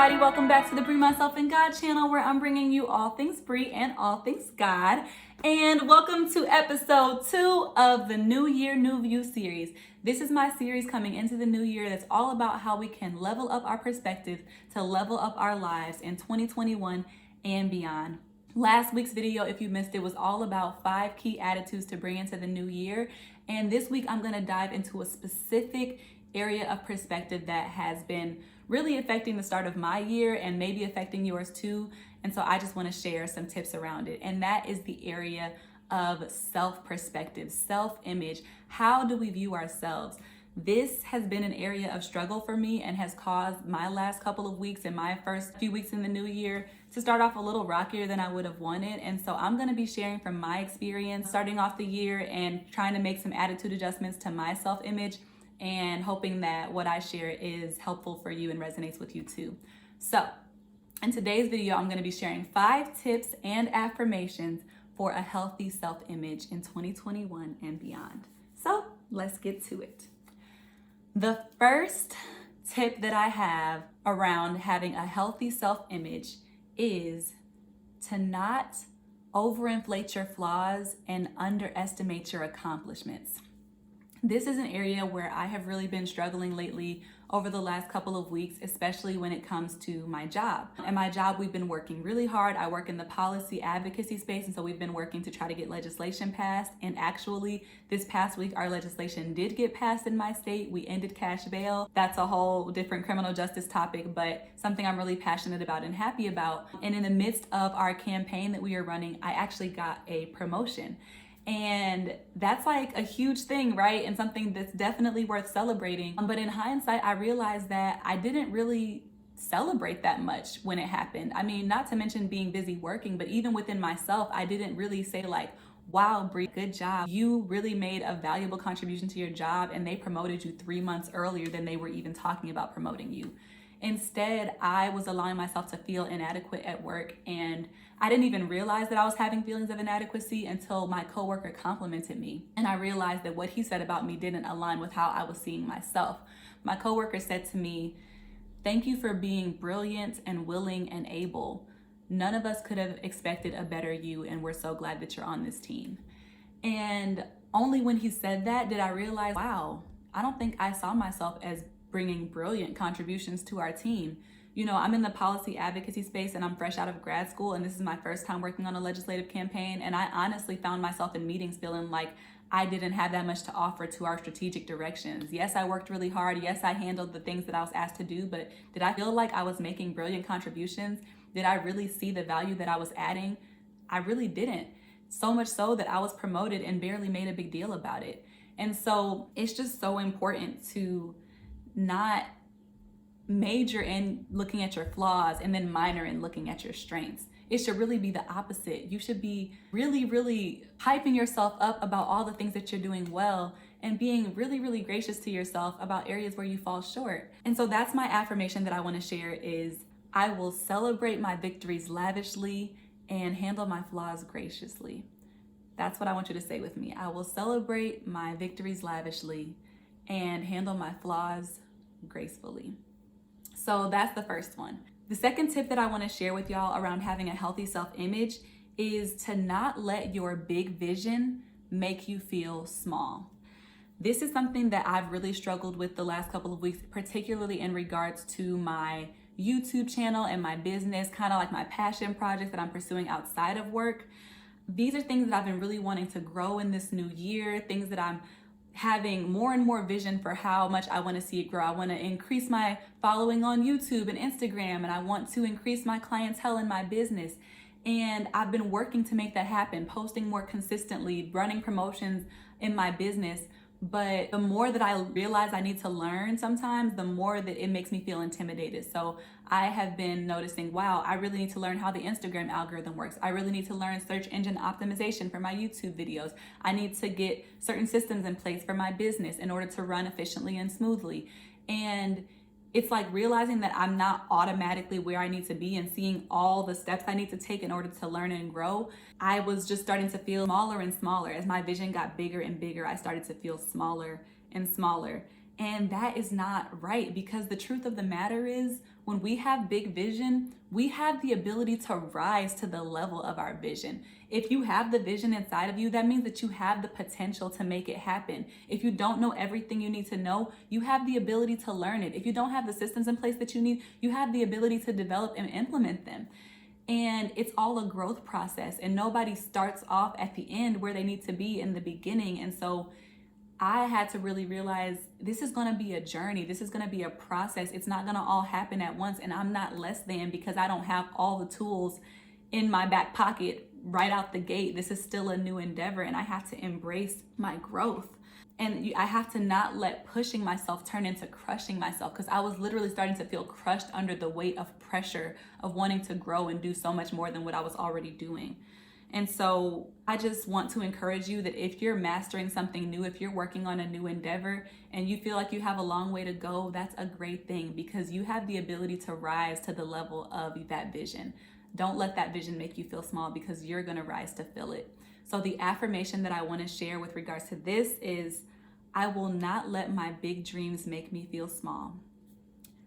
everybody, welcome back to the Brie Myself and God channel, where I'm bringing you all things Brie and all things God. And welcome to episode 2 of the New Year, New View series. This is my series coming into the new year that's all about how we can level up our perspective to level up our lives in 2021 and beyond. Last week's video, if you missed it, was all about 5 key attitudes to bring into the new year. And this week I'm going to dive into a specific area of perspective that has been really affecting the start of my year and maybe affecting yours too. And so I just want to share some tips around it. And that is the area of self-perspective, self-image. How do we view ourselves? This has been an area of struggle for me and has caused my last couple of weeks and my first few weeks in the new year to start off a little rockier than I would have wanted. And so I'm going to be sharing from my experience starting off the year and trying to make some attitude adjustments to my self-image, and hoping that what I share is helpful for you and resonates with you too. So in today's video, I'm going to be sharing 5 tips and affirmations for a healthy self-image in 2021 and beyond. So let's get to it. The first tip that I have around having a healthy self-image is to not overinflate your flaws and underestimate your accomplishments. This is an area where I have really been struggling lately over the last couple of weeks, especially when it comes to my job. And my job, we've been working really hard. I work in the policy advocacy space, and so we've been working to try to get legislation passed. And actually, this past week, our legislation did get passed in my state. We ended cash bail. That's a whole different criminal justice topic, but something I'm really passionate about and happy about. And in the midst of our campaign that we are running, I actually got a promotion. And that's like a huge thing, right? And something that's definitely worth celebrating. But in hindsight, I realized that I didn't really celebrate that much when it happened. I mean, not to mention being busy working, but even within myself, I didn't really say like, wow, Brie, good job. You really made a valuable contribution to your job, and they promoted you 3 months earlier than they were even talking about promoting you. Instead, I was allowing myself to feel inadequate at work, and I didn't even realize that I was having feelings of inadequacy until my coworker complimented me. And I realized that what he said about me didn't align with how I was seeing myself. My coworker said to me, "Thank you for being brilliant and willing and able. None of us could have expected a better you, and we're so glad that you're on this team." And only when he said that did I realize, wow, I don't think I saw myself as bringing brilliant contributions to our team. You know, I'm in the policy advocacy space and I'm fresh out of grad school, and this is my first time working on a legislative campaign. And I honestly found myself in meetings feeling like I didn't have that much to offer to our strategic directions. Yes, I worked really hard. Yes, I handled the things that I was asked to do, but did I feel like I was making brilliant contributions? Did I really see the value that I was adding? I really didn't. So much so that I was promoted and barely made a big deal about it. And so it's just so important to not major in looking at your flaws and then minor in looking at your strengths. It should really be the opposite. You should be really, really hyping yourself up about all the things that you're doing well and being really, really gracious to yourself about areas where you fall short. And so that's my affirmation that I want to share is, I will celebrate my victories lavishly and handle my flaws graciously. That's what I want you to say with me. I will celebrate my victories lavishly and handle my flaws gracefully. So that's the first one. The second tip that I want to share with y'all around having a healthy self-image is to not let your big vision make you feel small. This is something that I've really struggled with the last couple of weeks, particularly in regards to my YouTube channel and my business, kind of like my passion project that I'm pursuing outside of work. These are things that I've been really wanting to grow in this new year, things that I'm having more and more vision for how much I want to see it grow. I want to increase my following on YouTube and Instagram, and I want to increase my clientele in my business. And I've been working to make that happen, posting more consistently, running promotions in my business. But the more that I realize I need to learn sometimes, the more that it makes me feel intimidated. So I have been noticing, wow, I really need to learn how the Instagram algorithm works. I really need to learn search engine optimization for my YouTube videos. I need to get certain systems in place for my business in order to run efficiently and smoothly. And it's like realizing that I'm not automatically where I need to be and seeing all the steps I need to take in order to learn and grow. I was just starting to feel smaller and smaller. As my vision got bigger and bigger, I started to feel smaller and smaller. And that is not right, because the truth of the matter is, when we have big vision, we have the ability to rise to the level of our vision. If you have the vision inside of you, that means that you have the potential to make it happen. If you don't know everything you need to know, you have the ability to learn it. If you don't have the systems in place that you need, you have the ability to develop and implement them. And it's all a growth process, and nobody starts off at the end where they need to be in the beginning. And so I had to really realize this is going to be a journey. This is going to be a process. It's not going to all happen at once. And I'm not less than because I don't have all the tools in my back pocket right out the gate. This is still a new endeavor, and I have to embrace my growth. And I have to not let pushing myself turn into crushing myself, because I was literally starting to feel crushed under the weight of pressure of wanting to grow and do so much more than what I was already doing. And so I just want to encourage you that if you're mastering something new, if you're working on a new endeavor and you feel like you have a long way to go, that's a great thing, because you have the ability to rise to the level of that vision. Don't let that vision make you feel small, because you're going to rise to fill it. So the affirmation that I want to share with regards to this is, I will not let my big dreams make me feel small.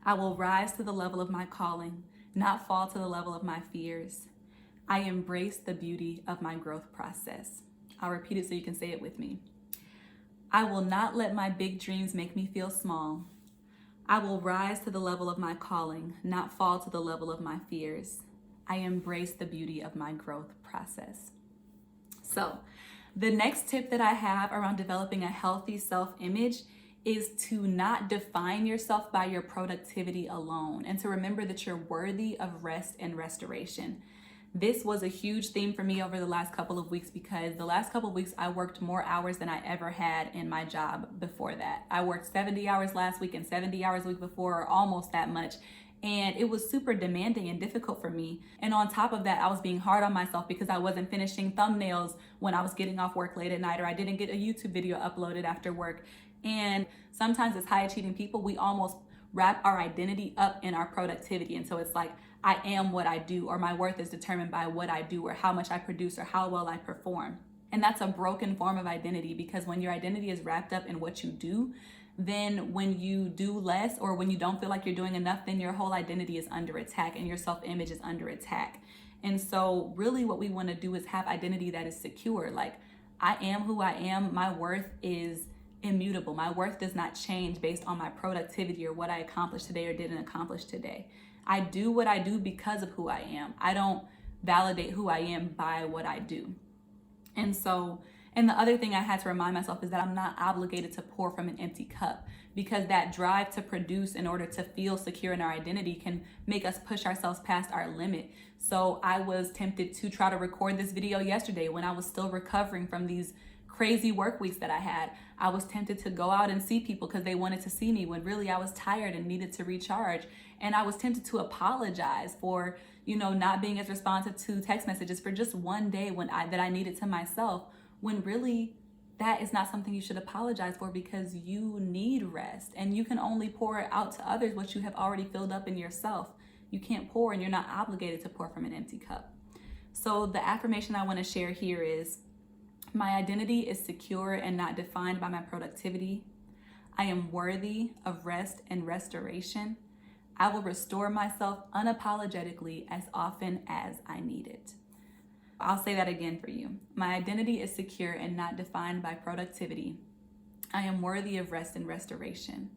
I will rise to the level of my calling, not fall to the level of my fears. I embrace the beauty of my growth process. I'll repeat it so you can say it with me. I will not let my big dreams make me feel small. I will rise to the level of my calling, not fall to the level of my fears. I embrace the beauty of my growth process. So, the next tip that I have around developing a healthy self-image is to not define yourself by your productivity alone, and to remember that you're worthy of rest and restoration. This was a huge theme for me over the last couple of weeks, because the last couple of weeks I worked more hours than I ever had in my job before that. I worked 70 hours last week and 70 hours the week before, or almost that much. And it was super demanding and difficult for me. And on top of that, I was being hard on myself because I wasn't finishing thumbnails when I was getting off work late at night, or I didn't get a YouTube video uploaded after work. And sometimes as high achieving people, we almost wrap our identity up in our productivity. And so it's like, I am what I do, or my worth is determined by what I do, or how much I produce, or how well I perform. And that's a broken form of identity, because when your identity is wrapped up in what you do, then when you do less, or when you don't feel like you're doing enough, then your whole identity is under attack and your self-image is under attack. And so really what we want to do is have identity that is secure. Like, I am who I am. My worth is immutable. My worth does not change based on my productivity or what I accomplished today or didn't accomplish today. I do what I do because of who I am. I don't validate who I am by what I do. And the other thing I had to remind myself is that I'm not obligated to pour from an empty cup, because that drive to produce in order to feel secure in our identity can make us push ourselves past our limit. So I was tempted to try to record this video yesterday when I was still recovering from these crazy work weeks that I had. I was tempted to go out and see people because they wanted to see me, when really I was tired and needed to recharge. And I was tempted to apologize for, not being as responsive to text messages for just one day that I needed to myself, when really that is not something you should apologize for, because you need rest, and you can only pour out to others what you have already filled up in yourself. You can't pour, and you're not obligated to pour from an empty cup. So the affirmation I want to share here is, my identity is secure and not defined by my productivity. I am worthy of rest and restoration. I will restore myself unapologetically as often as I need it. I'll say that again for you. My identity is secure and not defined by productivity. I am worthy of rest and restoration.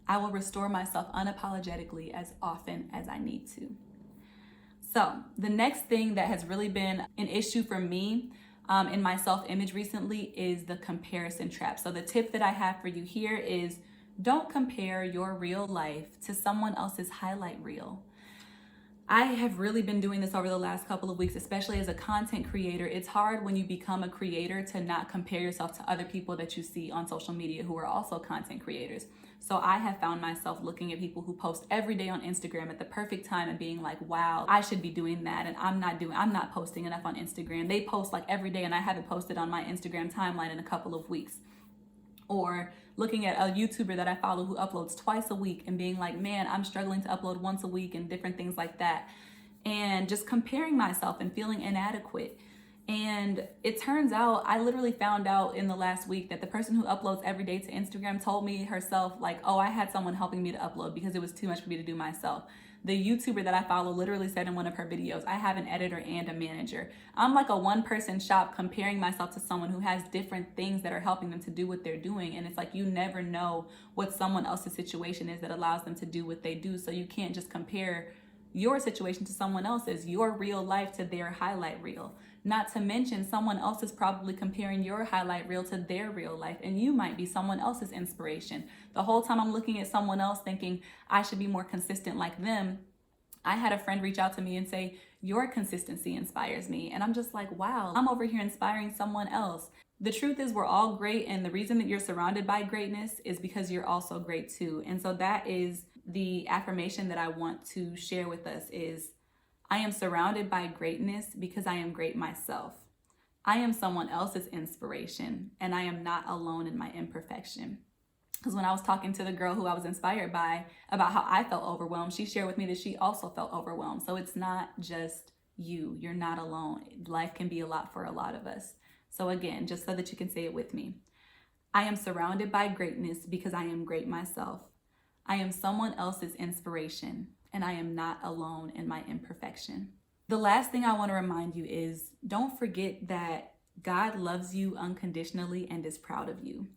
I will restore myself unapologetically as often as I need to. So the next thing that has really been an issue for me in my self-image recently is the comparison trap. So the tip that I have for you here is, don't compare your real life to someone else's highlight reel. I have really been doing this over the last couple of weeks, especially as a content creator. It's hard when you become a creator to not compare yourself to other people that you see on social media who are also content creators. So I have found myself looking at people who post every day on Instagram at the perfect time and being like, wow, I should be doing that. And I'm not posting enough on Instagram. They post like every day and I haven't posted on my Instagram timeline in a couple of weeks. Or looking at a YouTuber that I follow who uploads twice a week and being like, man, I'm struggling to upload once a week, and different things like that. And just comparing myself and feeling inadequate. And it turns out, I literally found out in the last week that the person who uploads every day to Instagram told me herself, like, oh, I had someone helping me to upload because it was too much for me to do myself. The YouTuber that I follow literally said in one of her videos, I have an editor and a manager. I'm like a one-person shop comparing myself to someone who has different things that are helping them to do what they're doing. And it's like, you never know what someone else's situation is that allows them to do what they do. So you can't just compare your situation to someone else's, your real life to their highlight reel. Not to mention, someone else is probably comparing your highlight reel to their real life, and you might be someone else's inspiration. The whole time I'm looking at someone else thinking I should be more consistent like them, I had a friend reach out to me and say, your consistency inspires me. And I'm just like, wow, I'm over here inspiring someone else. The truth is, we're all great, and the reason that you're surrounded by greatness is because you're also great too. And so that is the affirmation that I want to share with us is, I am surrounded by greatness because I am great myself. I am someone else's inspiration, and I am not alone in my imperfection. Because when I was talking to the girl who I was inspired by about how I felt overwhelmed, she shared with me that she also felt overwhelmed. So it's not just you. You're not alone. Life can be a lot for a lot of us. So again, just so that you can say it with me, I am surrounded by greatness because I am great myself. I am someone else's inspiration, and I am not alone in my imperfection. The last thing I want to remind you is, don't forget that God loves you unconditionally and is proud of you.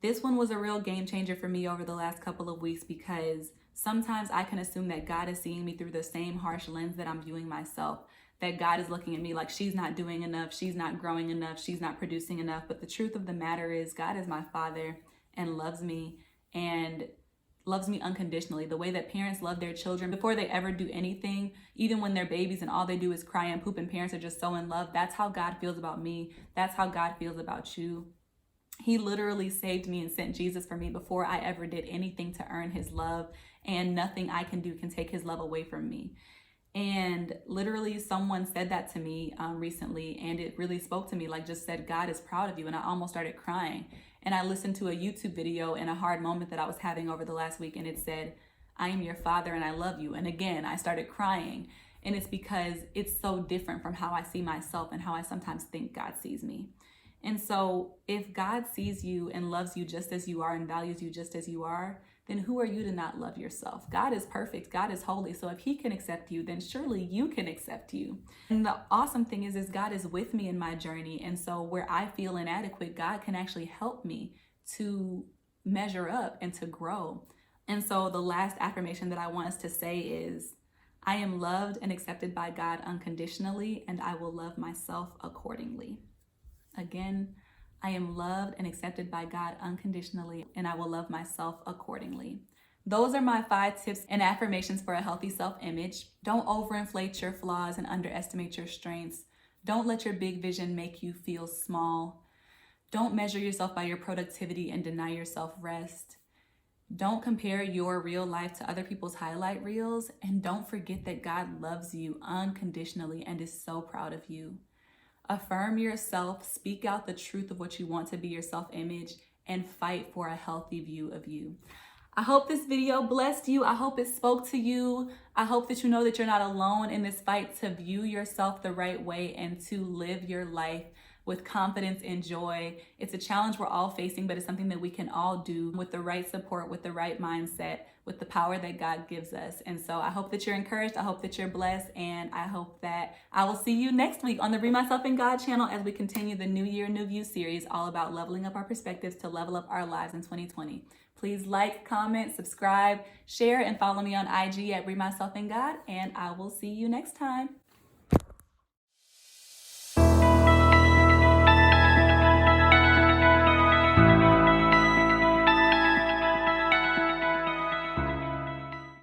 This one was a real game changer for me over the last couple of weeks, because sometimes I can assume that God is seeing me through the same harsh lens that I'm viewing myself, that God is looking at me like she's not doing enough, she's not growing enough, she's not producing enough. But the truth of the matter is, God is my Father and loves me unconditionally, the way that parents love their children before they ever do anything, even when they're babies and all they do is cry and poop and parents are just so in love. That's how God feels about me. That's how God feels about you. He literally saved me and sent Jesus for me before I ever did anything to earn his love, and nothing I can do can take his love away from me. And literally someone said that to me recently, and it really spoke to me, like just said, God is proud of you. And I almost started crying. And I listened to a YouTube video in a hard moment that I was having over the last week, and it said, I am your Father and I love you. And again, I started crying. And it's because it's so different from how I see myself and how I sometimes think God sees me. And so if God sees you and loves you just as you are and values you just as you are, then who are you to not love yourself? God is perfect. God is holy. So if he can accept you, then surely you can accept you. And the awesome thing is God is with me in my journey. And so where I feel inadequate, God can actually help me to measure up and to grow. And so the last affirmation that I want us to say is, I am loved and accepted by God unconditionally, and I will love myself accordingly. Again, I am loved and accepted by God unconditionally, and I will love myself accordingly. Those are my 5 tips and affirmations for a healthy self-image. Don't overinflate your flaws and underestimate your strengths. Don't let your big vision make you feel small. Don't measure yourself by your productivity and deny yourself rest. Don't compare your real life to other people's highlight reels. And don't forget that God loves you unconditionally and is so proud of you. Affirm yourself, speak out the truth of what you want to be your self-image, and fight for a healthy view of you. I hope this video blessed you. I hope it spoke to you. I hope that you know that you're not alone in this fight to view yourself the right way and to live your life with confidence and joy. It's a challenge we're all facing, but it's something that we can all do with the right support, with the right mindset, with the power that God gives us. And so I hope that you're encouraged. I hope that you're blessed. And I hope that I will see you next week on the Be Myself in God channel as we continue the New Year, New View series, all about leveling up our perspectives to level up our lives in 2020. Please like, comment, subscribe, share, and follow me on IG at Be Myself in God. And I will see you next time.